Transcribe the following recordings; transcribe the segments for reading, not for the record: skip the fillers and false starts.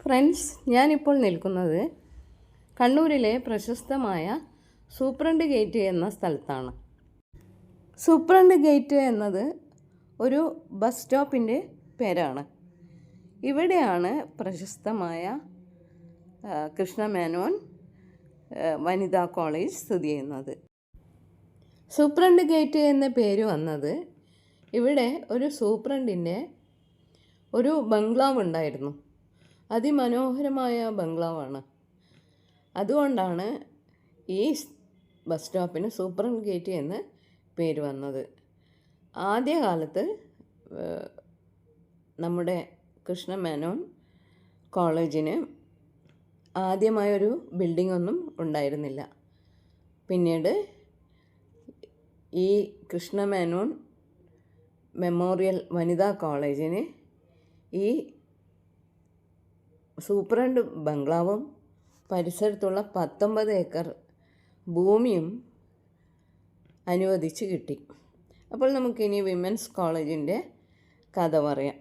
Friends, ഞാനിപ്പോൾ നിൽക്കുന്നത് കണ്ണൂരിലെ പ്രശസ്തമായ സൂപ്രണ്ട് ഗേറ്റ് എന്ന സ്ഥലത്താണ്. സൂപ്രണ്ട് ഗേറ്റ് എന്നത് ഒരു ബസ് സ്റ്റോപ്പിൻ്റെ പേരാണ്. ഇവിടെയാണ് പ്രശസ്തമായ കൃഷ്ണമേനോൻ വനിതാ കോളേജ് സ്ഥിതി ചെയ്യുന്നത്. സൂപ്രണ്ട് ഗേറ്റ് എന്ന പേര് വന്നത് ഇവിടെ ഒരു സൂപ്രണ്ടിൻ്റെ ഒരു ബംഗ്ലാവ് ഉണ്ടായിരുന്നു. അതിമനോഹരമായ ബംഗ്ലാവാണ്. അതുകൊണ്ടാണ് ഈ ബസ് സ്റ്റോപ്പിന് സൂപ്രണ്ട് ഗേറ്റ് എന്ന് പേര് വന്നത്. ആദ്യകാലത്ത് നമ്മുടെ കൃഷ്ണമേനോൻ കോളേജിന് ആദ്യമായൊരു ബിൽഡിംഗ് ഒന്നും ഉണ്ടായിരുന്നില്ല. പിന്നീട് ഈ കൃഷ്ണമേനോൻ മെമ്മോറിയൽ വനിതാ കോളേജിന് ഈ സൂപ്രണ്ട് ബംഗ്ലാവും പരിസരത്തുള്ള 19 ഏക്കർ ഭൂമിയും അനുവദിച്ച് കിട്ടി. അപ്പോൾ നമുക്കിനി വിമൻസ് കോളേജിൻ്റെ കഥ പറയാം.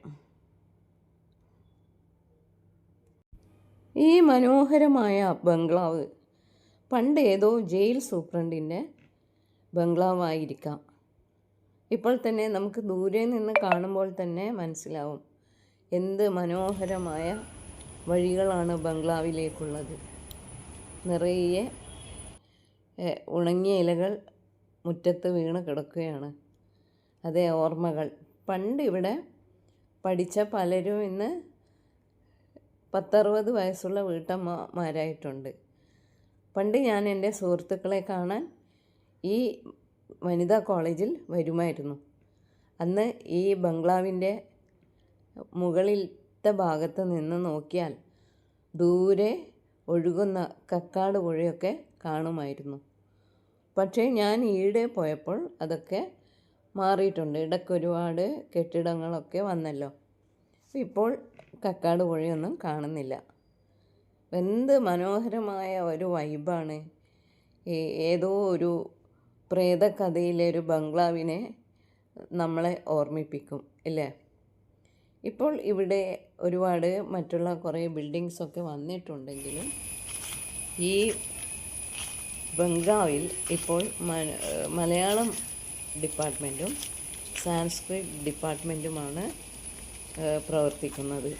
ഈ മനോഹരമായ ബംഗ്ലാവ് പണ്ട് ഏതോ ജയിൽ സൂപ്രണ്ടിൻ്റെ ബംഗ്ലാവായിരിക്കാം. ഇപ്പോൾ തന്നെ നമുക്ക് ദൂരെ നിന്ന് കാണുമ്പോൾ തന്നെ മനസ്സിലാവും എന്ത് മനോഹരമായ വഴികളാണ് ബംഗ്ലാവിലേക്കുള്ളത്. നിറയെ ഉണങ്ങിയ ഇലകൾ മുറ്റത്ത് വീണ് കിടക്കുകയാണ്. അതേ ഓർമ്മകൾ. പണ്ട് ഇവിടെ പഠിച്ച പലരും ഇന്ന് 10-60 വയസ്സുള്ള വീട്ടമ്മമാരായിട്ടുണ്ട്. പണ്ട് ഞാൻ എൻ്റെ സുഹൃത്തുക്കളെ കാണാൻ ഈ വനിതാ കോളേജിൽ വരുമായിരുന്നു. അന്ന് ഈ ബംഗ്ലാവിൻ്റെ മുകളിലത്തെ ഭാഗത്ത് നിന്ന് നോക്കിയാൽ ദൂരെ ഒഴുകുന്ന കക്കാട് പുഴയൊക്കെ കാണുമായിരുന്നു. പക്ഷേ ഞാൻ ഈയിടെ പോയപ്പോൾ അതൊക്കെ മാറിയിട്ടുണ്ട്. ഇടയ്ക്ക് ഒരുപാട് കെട്ടിടങ്ങളൊക്കെ വന്നല്ലോ. ഇപ്പോൾ കക്കാട് പുഴയൊന്നും കാണുന്നില്ല. എന്ത് മനോഹരമായ ഒരു വൈബാണ്. ഏതോ ഒരു പ്രേതകഥയിലെ ഒരു ബംഗ്ലാവിനെ നമ്മളെ ഓർമ്മിപ്പിക്കും ഇല്ലേ? ഇപ്പോൾ ഇവിടെ ഒരുപാട് മറ്റുള്ള കുറേ ബിൽഡിങ്സൊക്കെ വന്നിട്ടുണ്ടെങ്കിലും ഈ ബംഗ്ലാവിൽ ഇപ്പോൾ മലയാളം ഡിപ്പാർട്ട്മെൻറ്റും സാൻസ്ക്രിറ്റ് ഡിപ്പാർട്ട്മെൻറ്റുമാണ് പ്രവർത്തിക്കുന്നത്.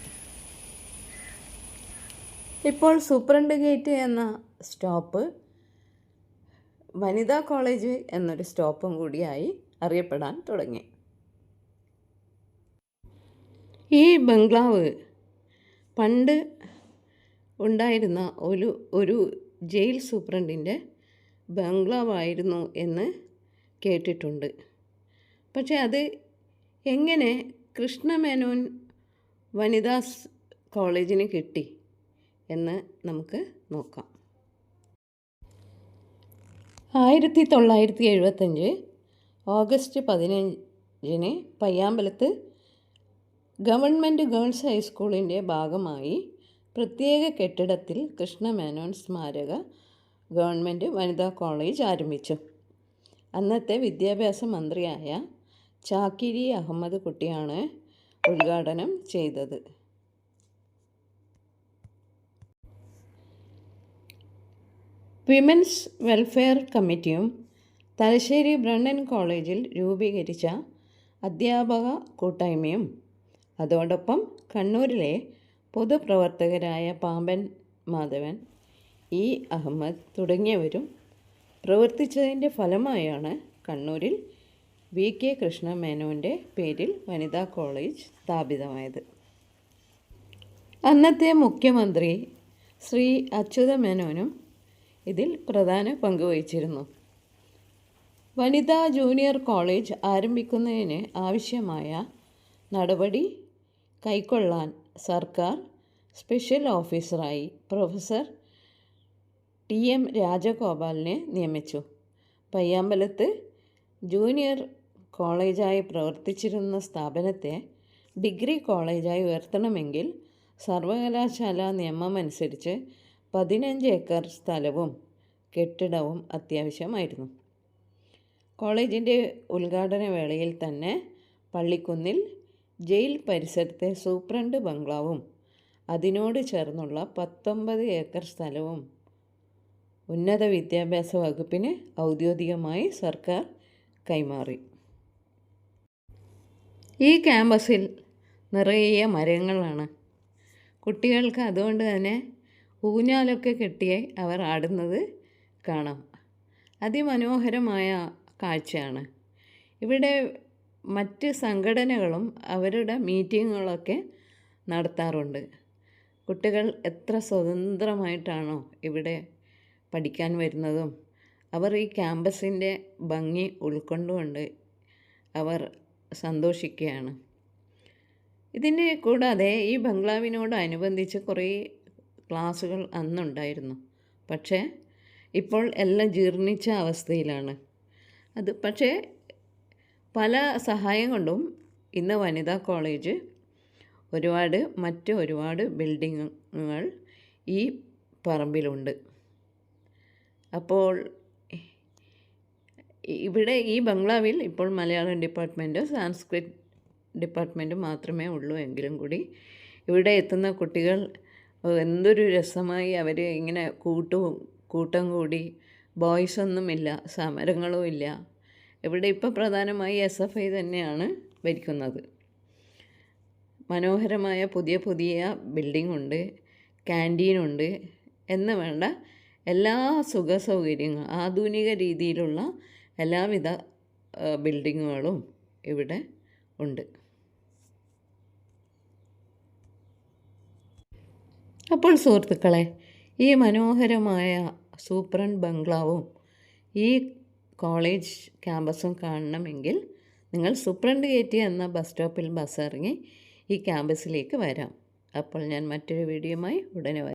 ഇപ്പോൾ സൂപ്രണ്ട് ഗേറ്റ് എന്ന സ്റ്റോപ്പ് വനിതാ കോളേജ് എന്നൊരു സ്റ്റോപ്പും കൂടിയായി അറിയപ്പെടാൻ തുടങ്ങി. ഈ ബംഗ്ലാവ് പണ്ട് ഉണ്ടായിരുന്ന ഒരു ജയിൽ സൂപ്രണ്ടിൻ്റെ ബംഗ്ലാവായിരുന്നു എന്ന് കേട്ടിട്ടുണ്ട്. പക്ഷേ അത് എങ്ങനെ കൃഷ്ണമേനോൻ വനിതാ കോളേജിന് കിട്ടി എന്ന് നമുക്ക് നോക്കാം. 1975 ഓഗസ്റ്റ് 15 പയ്യാമ്പലത്ത് ഗവൺമെൻറ് ഗേൾസ് ഹൈസ്കൂളിൻ്റെ ഭാഗമായി പ്രത്യേക കെട്ടിടത്തിൽ കൃഷ്ണമേനോൻ സ്മാരക ഗവൺമെൻറ് വനിതാ കോളേജ് ആരംഭിച്ചു. അന്നത്തെ വിദ്യാഭ്യാസ മന്ത്രിയായ ചാക്കിരി അഹമ്മദ് കുട്ടിയാണ് ഉദ്ഘാടനം ചെയ്തത്. വിമൻസ് വെൽഫെയർ കമ്മിറ്റിയും തലശ്ശേരി ബ്രണ്ണൻ കോളേജിൽ രൂപീകരിച്ച അധ്യാപക കൂട്ടായ്മയും അതോടൊപ്പം കണ്ണൂരിലെ പൊതുപ്രവർത്തകരായ പാമ്പൻ മാധവൻ, ഇ അഹമ്മദ് തുടങ്ങിയവരും പ്രവർത്തിച്ചതിൻ്റെ ഫലമായാണ് കണ്ണൂരിൽ വി കെ കൃഷ്ണമേനോൻ്റെ പേരിൽ വനിതാ കോളേജ് സ്ഥാപിതമായത്. അന്നത്തെ മുഖ്യമന്ത്രി ശ്രീ അച്യുതമേനോനും ഇതിൽ പ്രധാന പങ്ക് വഹിച്ചിരുന്നു. വനിതാ ജൂനിയർ കോളേജ് ആരംഭിക്കുന്നതിന് ആവശ്യമായ നടപടി കൈക്കൊള്ളാൻ സർക്കാർ സ്പെഷ്യൽ ഓഫീസറായി പ്രൊഫസർ TM രാജഗോപാലിനെ നിയമിച്ചു. പയ്യാമ്പലത്ത് ജൂനിയർ കോളേജായി പ്രവർത്തിച്ചിരുന്ന സ്ഥാപനത്തെ ഡിഗ്രി കോളേജായി ഉയർത്തണമെങ്കിൽ സർവകലാശാല നിയമമനുസരിച്ച് 15 ഏക്കർ സ്ഥലവും കെട്ടിടവും അത്യാവശ്യമായിരുന്നു. കോളേജിൻ്റെ ഉദ്ഘാടന വേളയിൽ തന്നെ പള്ളിക്കുന്നിൽ ജയിൽ പരിസരത്തെ സൂപ്രണ്ട് ബംഗ്ലാവും അതിനോട് ചേർന്നുള്ള 19 ഏക്കർ സ്ഥലവും ഉന്നത വിദ്യാഭ്യാസ വകുപ്പിന് ഔദ്യോഗികമായി സർക്കാർ കൈമാറി. ഈ ക്യാമ്പസിൽ നിറയെ മരങ്ങളാണ്. കുട്ടികൾക്ക് അതുകൊണ്ട് തന്നെ ഊഞ്ഞാലൊക്കെ കെട്ടി അവർ ആടുന്നത് കാണാം. അതിമനോഹരമായ കാഴ്ചയാണ്. ഇവിടെ മറ്റ് സംഘടനകളും അവരുടെ മീറ്റിങ്ങുകളൊക്കെ നടത്താറുണ്ട്. കുട്ടികൾ എത്ര സ്വതന്ത്രമായിട്ടാണോ ഇവിടെ പഠിക്കാൻ വരുന്നതും അവർ ഈ ക്യാമ്പസിൻ്റെ ഭംഗി ഉൾക്കൊണ്ടുകൊണ്ട് അവർ സന്തോഷിക്കുകയാണ്. ഇതിൻ്റെ കൂടാതെ ഈ ബംഗ്ലാവിനോടനുബന്ധിച്ച് കുറേ ക്ലാസ്സുകൾ അന്നുണ്ടായിരുന്നു. പക്ഷേ ഇപ്പോൾ എല്ലാം ജീർണിച്ച അവസ്ഥയിലാണ്. പക്ഷേ പല സഹായം കൊണ്ടും ഇന്ന് വനിതാ കോളേജ് ഒരുപാട് ബിൽഡിങ്ങുകൾ ഈ പറമ്പിലുണ്ട്. അപ്പോൾ ഇവിടെ ഈ ബംഗ്ലാവിൽ ഇപ്പോൾ മലയാളം ഡിപ്പാർട്ട്മെൻറ്റ്, സാൻസ്ക്രിറ്റ് ഡിപ്പാർട്ട്മെൻറ്റ് മാത്രമേ ഉള്ളൂ എങ്കിലും കൂടി ഇവിടെ എത്തുന്ന കുട്ടികൾ എന്തൊരു രസമായി അവർ ഇങ്ങനെ കൂട്ടം കൂടി, ബോയ്സൊന്നുമില്ല, സമരങ്ങളും ഇല്ല. ഇവിടെ ഇപ്പോൾ പ്രധാനമായി SFI തന്നെയാണ് ഭരിക്കുന്നത്. മനോഹരമായ പുതിയ ബിൽഡിങ്ങുണ്ട്, ക്യാൻറ്റീനുണ്ട് എന്ന് വേണ്ട എല്ലാ സൗകര്യങ്ങളും, ആധുനിക രീതിയിലുള്ള എല്ലാവിധ ബിൽഡിങ്ങുകളും ഇവിടെ ഉണ്ട്. അപ്പോൾ സുഹൃത്തുക്കളെ, ഈ മനോഹരമായ സൂപ്രണ്ട് ബംഗ്ലാവും ഈ കോളേജ് ക്യാമ്പസും കാണണമെങ്കിൽ നിങ്ങൾ സൂപ്രണ്ട് ഗേറ്റ് എന്ന ബസ് സ്റ്റോപ്പിൽ ബസ് ഇറങ്ങി ഈ ക്യാമ്പസിലേക്ക് വരാം. അപ്പോൾ ഞാൻ മറ്റൊരു വീഡിയോയുമായി ഉടനെ വരാം.